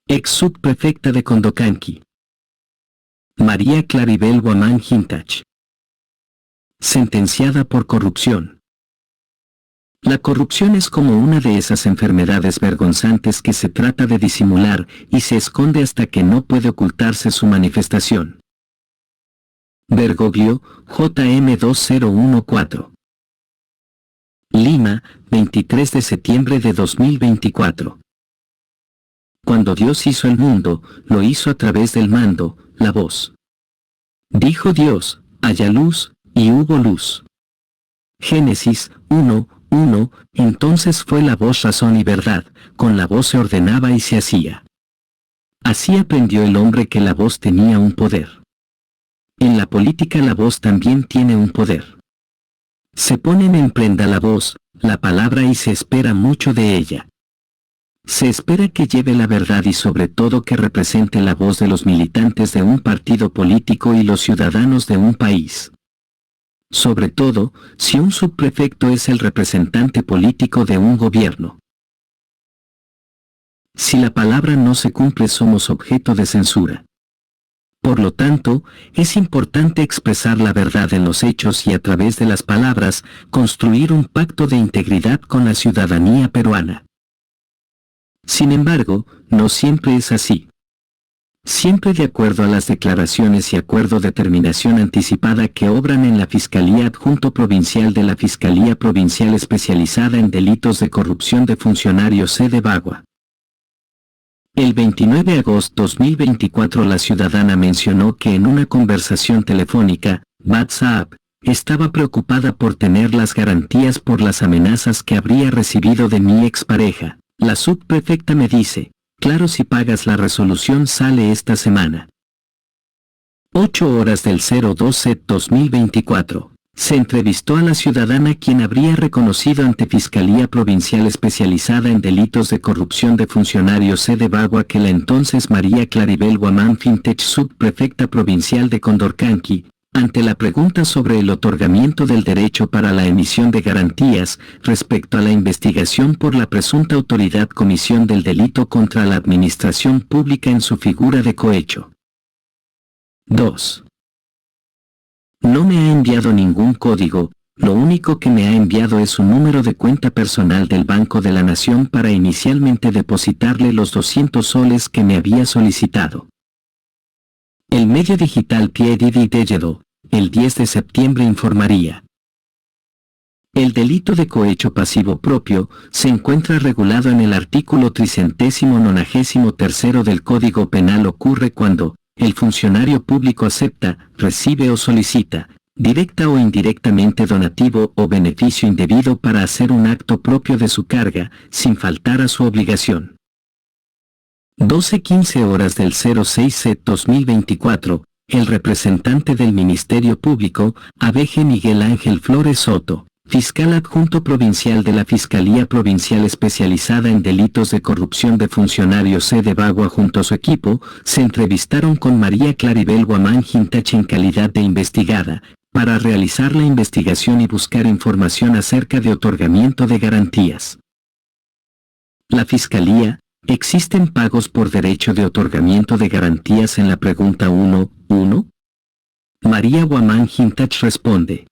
Ex subprefecta de Condocanqui. María Claribel Guamán Hintach. Sentenciada por corrupción. La corrupción es como una de esas enfermedades vergonzantes que se trata de disimular y se esconde hasta que no puede ocultarse su manifestación. Bergoglio, JM 2014. Lima, 23 de septiembre de 2024. Cuando Dios hizo el mundo, lo hizo a través del mando, la voz. Dijo Dios, haya luz, y hubo luz. Génesis 1:1. Entonces fue la voz razón y verdad, con la voz se ordenaba y se hacía. Así aprendió el hombre que la voz tenía un poder. En la política la voz también tiene un poder. Se ponen en prenda la voz, la palabra y se espera mucho de ella. Se espera que lleve la verdad y sobre todo que represente la voz de los militantes de un partido político y los ciudadanos de un país. Sobre todo, si un subprefecto es el representante político de un gobierno. Si la palabra no se cumple somos objeto de censura. Por lo tanto, es importante expresar la verdad en los hechos y a través de las palabras, construir un pacto de integridad con la ciudadanía peruana. Sin embargo, no siempre es así. Siempre de acuerdo a las declaraciones y acuerdo de terminación anticipada que obran en la Fiscalía Adjunto Provincial de la Fiscalía Provincial Especializada en Delitos de Corrupción de Funcionarios sede Bagua. El 29 de agosto de 2024 la ciudadana mencionó que en una conversación telefónica, WhatsApp, estaba preocupada por tener las garantías por las amenazas que habría recibido de mi expareja. La subprefecta me dice, claro, si pagas la resolución sale esta semana. 8 horas del 02/2024. Se entrevistó a la ciudadana quien habría reconocido ante Fiscalía Provincial Especializada en Delitos de Corrupción de Funcionarios sede Bagua que la entonces María Claribel Guamán Hintach, subprefecta provincial de Condorcanqui, ante la pregunta sobre el otorgamiento del derecho para la emisión de garantías respecto a la investigación por la presunta autoridad comisión del delito contra la administración pública en su figura de cohecho. 2. No me ha enviado ningún código, lo único que me ha enviado es un número de cuenta personal del Banco de la Nación para inicialmente depositarle los 200 soles que me había solicitado. El medio digital Piedidi Delledo, el 10 de septiembre informaría. El delito de cohecho pasivo propio se encuentra regulado en el artículo 393 del Código Penal. Ocurre cuando el funcionario público acepta, recibe o solicita, directa o indirectamente donativo o beneficio indebido para hacer un acto propio de su carga, sin faltar a su obligación. 12:15 horas del 06/2024, el representante del Ministerio Público, ABG Miguel Ángel Flores Soto, fiscal adjunto provincial de la Fiscalía Provincial Especializada en Delitos de Corrupción de Funcionarios sede Bagua junto a su equipo, se entrevistaron con María Claribel Guamán Hintach en calidad de investigada, para realizar la investigación y buscar información acerca de otorgamiento de garantías. La Fiscalía, ¿existen pagos por derecho de otorgamiento de garantías en la pregunta 1.1? María Guamán Hintach responde.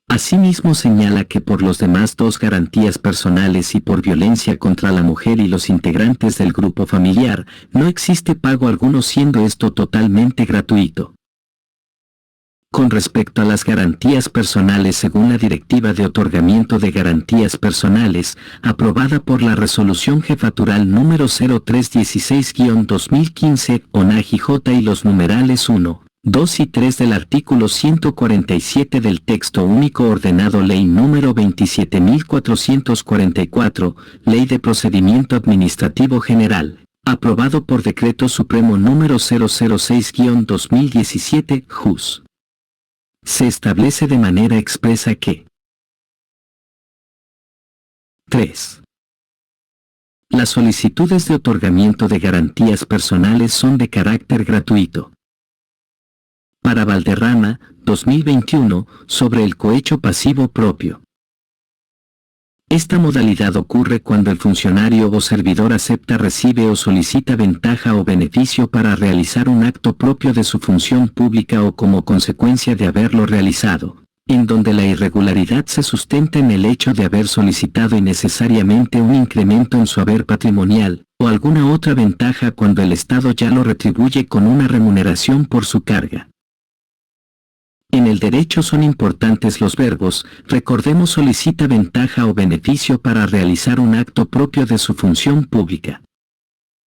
Asimismo señala que por los demás dos garantías personales y por violencia contra la mujer y los integrantes del grupo familiar, no existe pago alguno siendo esto totalmente gratuito. Con respecto a las garantías personales según la Directiva de Otorgamiento de Garantías Personales, aprobada por la Resolución Jefatural número 0316-2015, ONAJJ y los numerales 1, 2 y 3 del artículo 147 del texto único ordenado Ley número 27.444, Ley de Procedimiento Administrativo General, aprobado por Decreto Supremo número 006-2017, JUS. Se establece de manera expresa que 3. Las solicitudes de otorgamiento de garantías personales son de carácter gratuito. Para Valderrama, 2021, sobre el cohecho pasivo propio. Esta modalidad ocurre cuando el funcionario o servidor acepta, recibe o solicita ventaja o beneficio para realizar un acto propio de su función pública o como consecuencia de haberlo realizado, en donde la irregularidad se sustenta en el hecho de haber solicitado innecesariamente un incremento en su haber patrimonial, o alguna otra ventaja cuando el Estado ya lo retribuye con una remuneración por su carga. En el derecho son importantes los verbos, recordemos solicita ventaja o beneficio para realizar un acto propio de su función pública.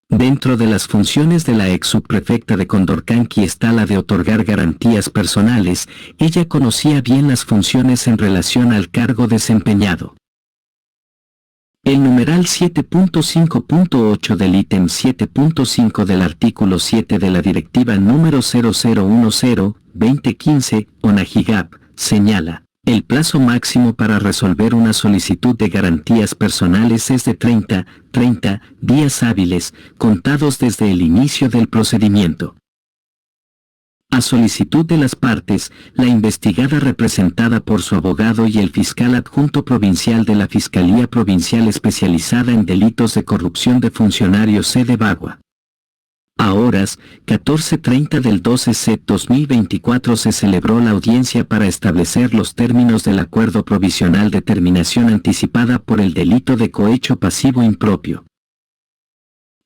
Dentro de las funciones de la ex subprefecta de Condorcanqui está la de otorgar garantías personales. Ella conocía bien las funciones en relación al cargo desempeñado. El numeral 7.5.8 del ítem 7.5 del artículo 7 de la Directiva número 0010/2015, ONAGIGAP, señala: el plazo máximo para resolver una solicitud de garantías personales es de 30 días hábiles, contados desde el inicio del procedimiento. A solicitud de las partes, la investigada representada por su abogado y el fiscal adjunto provincial de la Fiscalía Provincial Especializada en Delitos de Corrupción de Funcionarios C. Bagua. A horas 14:30 del 12/7/2024 se celebró la audiencia para establecer los términos del acuerdo provisional de terminación anticipada por el delito de cohecho pasivo impropio.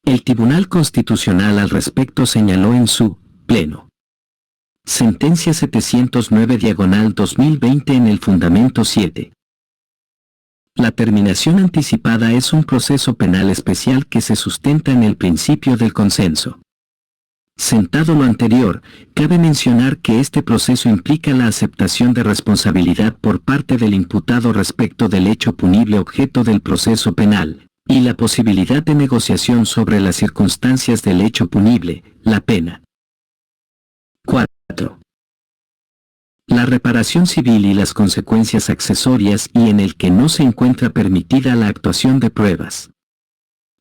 El Tribunal Constitucional al respecto señaló en su pleno sentencia 709/2020 en el fundamento 7. La terminación anticipada es un proceso penal especial que se sustenta en el principio del consenso. Sentado lo anterior, cabe mencionar que este proceso implica la aceptación de responsabilidad por parte del imputado respecto del hecho punible objeto del proceso penal, y la posibilidad de negociación sobre las circunstancias del hecho punible, la pena. 4. La reparación civil y las consecuencias accesorias y en el que no se encuentra permitida la actuación de pruebas.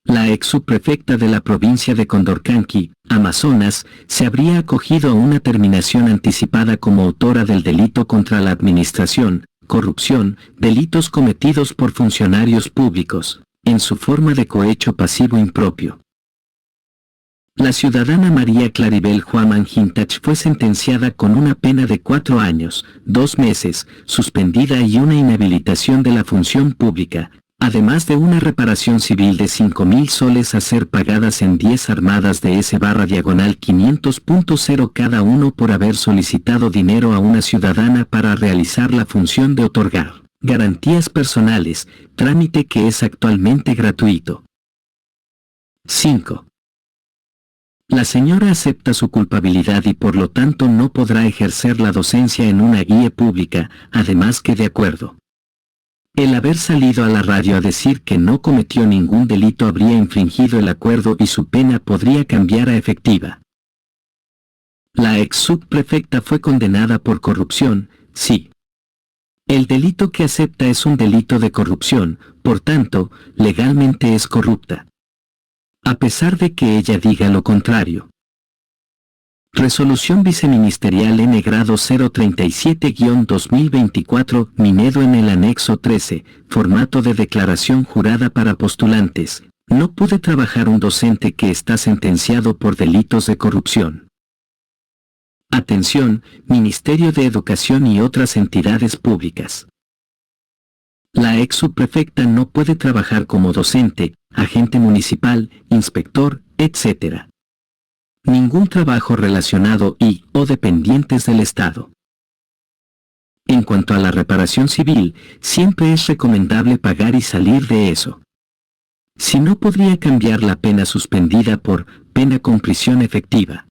La ex subprefecta de la provincia de Condorcanqui, Amazonas, se habría acogido a una terminación anticipada como autora del delito contra la administración, corrupción, delitos cometidos por funcionarios públicos, en su forma de cohecho pasivo impropio. La ciudadana María Claribel Huamán Hintach fue sentenciada con una pena de 4 años, 2 meses, suspendida y una inhabilitación de la función pública, además de una reparación civil de 5.000 soles a ser pagadas en 10 armadas de S/500.0 cada uno por haber solicitado dinero a una ciudadana para realizar la función de otorgar garantías personales, trámite que es actualmente gratuito. 5. La señora acepta su culpabilidad y por lo tanto no podrá ejercer la docencia en una guía pública, además que de acuerdo. El haber salido a la radio a decir que no cometió ningún delito habría infringido el acuerdo y su pena podría cambiar a efectiva. La ex subprefecta fue condenada por corrupción, sí. El delito que acepta es un delito de corrupción, por tanto, legalmente es corrupta. A pesar de que ella diga lo contrario. Resolución Viceministerial N grado 037-2024, Minedo en el anexo 13, formato de declaración jurada para postulantes. No puede trabajar un docente que está sentenciado por delitos de corrupción. Atención, Ministerio de Educación y otras entidades públicas. La ex subprefecta no puede trabajar como docente, agente municipal, inspector, etc. Ningún trabajo relacionado o dependientes del Estado. En cuanto a la reparación civil, siempre es recomendable pagar y salir de eso. Si no, podría cambiar la pena suspendida por pena con prisión efectiva.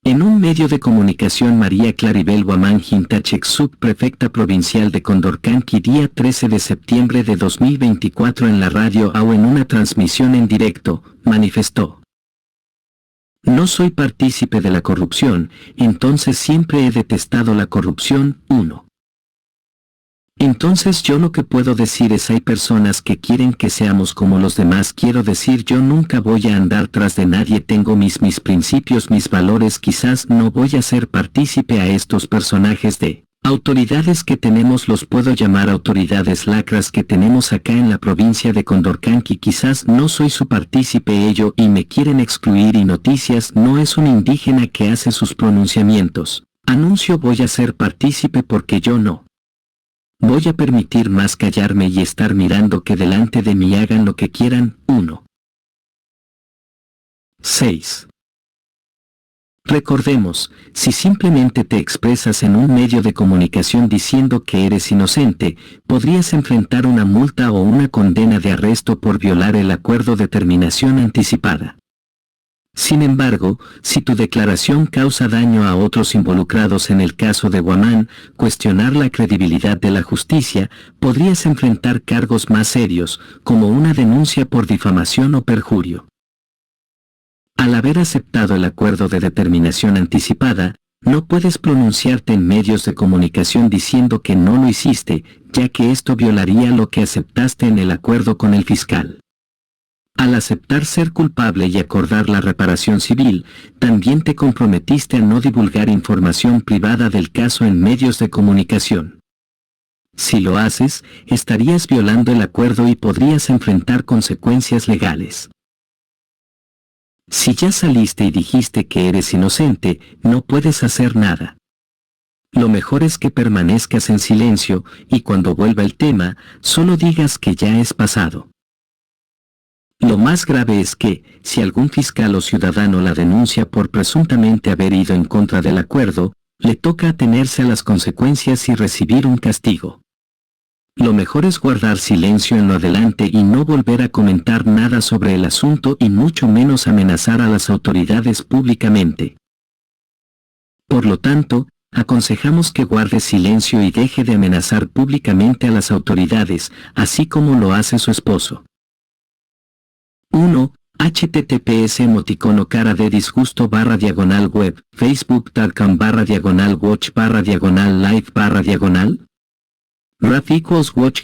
En un medio de comunicación, María Claribel Huamán Hintach, ex subprefecta provincial de Condorcanqui, día 13 de septiembre de 2024 en la radio AU en una transmisión en directo, manifestó: no soy partícipe de la corrupción, entonces siempre he detestado la corrupción. 1. Entonces yo lo que puedo decir es: hay personas que quieren que seamos como los demás. Quiero decir, yo nunca voy a andar tras de nadie, tengo mis principios, mis valores. Quizás no voy a ser partícipe a estos personajes de Autoridades que tenemos los puedo llamar autoridades lacras que tenemos acá en la provincia de Condorcanqui. Quizás no soy su partícipe ello y me quieren excluir y noticias no es un indígena que hace sus pronunciamientos. Anuncio voy a ser partícipe porque yo no voy a permitir más callarme y estar mirando que delante de mí hagan lo que quieran. 1. 6. Recordemos, si simplemente te expresas en un medio de comunicación diciendo que eres inocente, podrías enfrentar una multa o una condena de arresto por violar el acuerdo de terminación anticipada. Sin embargo, si tu declaración causa daño a otros involucrados en el caso de Guamán, cuestionar la credibilidad de la justicia, podrías enfrentar cargos más serios, como una denuncia por difamación o perjurio. Al haber aceptado el acuerdo de determinación anticipada, no puedes pronunciarte en medios de comunicación diciendo que no lo hiciste, ya que esto violaría lo que aceptaste en el acuerdo con el fiscal. Al aceptar ser culpable y acordar la reparación civil, también te comprometiste a no divulgar información privada del caso en medios de comunicación. Si lo haces, estarías violando el acuerdo y podrías enfrentar consecuencias legales. Si ya saliste y dijiste que eres inocente, no puedes hacer nada. Lo mejor es que permanezcas en silencio y cuando vuelva el tema, solo digas que ya es pasado. Lo más grave es que, si algún fiscal o ciudadano la denuncia por presuntamente haber ido en contra del acuerdo, le toca atenerse a las consecuencias y recibir un castigo. Lo mejor es guardar silencio en lo adelante y no volver a comentar nada sobre el asunto y mucho menos amenazar a las autoridades públicamente. Por lo tanto, aconsejamos que guarde silencio y deje de amenazar públicamente a las autoridades, así como lo hace su esposo. 1. https emoticono cara de disgusto /web facebook.com/watch/live/Graph equals watch